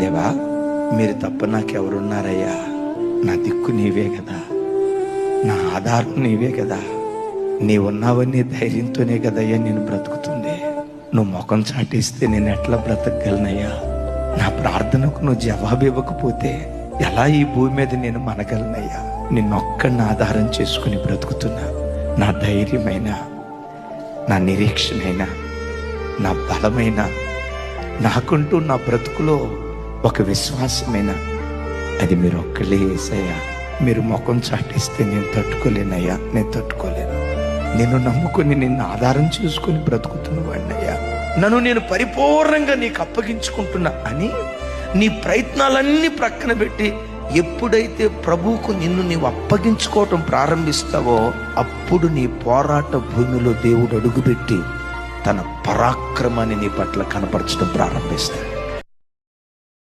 దేవా, మీరు తప్ప నాకెవరున్నారయ్యా? నా దిక్కు నీవే కదా, నా ఆధారం నీవే కదా. నీవున్నావని ధైర్యంతోనే కదయ్యా నేను బ్రతుకుతుంది. నువ్వు ముఖం చాటిస్తే నేను ఎట్లా బ్రతకగలనయ్యా? నా ప్రార్థనకు నువ్వు జవాబు ఇవ్వకపోతే ఎలా ఈ భూమి మీద నేను మనగలనయ్యా? నిన్నొక్కడిని ఆధారం చేసుకుని బ్రతుకుతున్నా. నా ధైర్యమైన, నా నిరీక్షణైన, నా బలమైన, నాకుంటూ నా బ్రతుకులో ఒక విశ్వాసమైన అది మీరు ఒక్కళ్ళే యేసయ్యా. మీరు ముఖం చాటిస్తే నేను తట్టుకోలేనయ్యా, నేను తట్టుకోలేను. నేను నమ్ముకుని నిన్ను ఆధారం చేసుకుని బ్రతుకుతున్న వాడినయ్యా. నన్ను నేను పరిపూర్ణంగా నీకు అప్పగించుకుంటున్నా అని నీ ప్రయత్నాలన్నీ ప్రక్కన పెట్టి ఎప్పుడైతే ప్రభువుకు నిన్ను నీవు అప్పగించుకోవటం ప్రారంభిస్తావో అప్పుడు నీ పోరాట భూమిలో దేవుడు అడుగుపెట్టి తన పరాక్రమాన్ని నీ పట్ల కనపరచడం ప్రారంభిస్తాడు.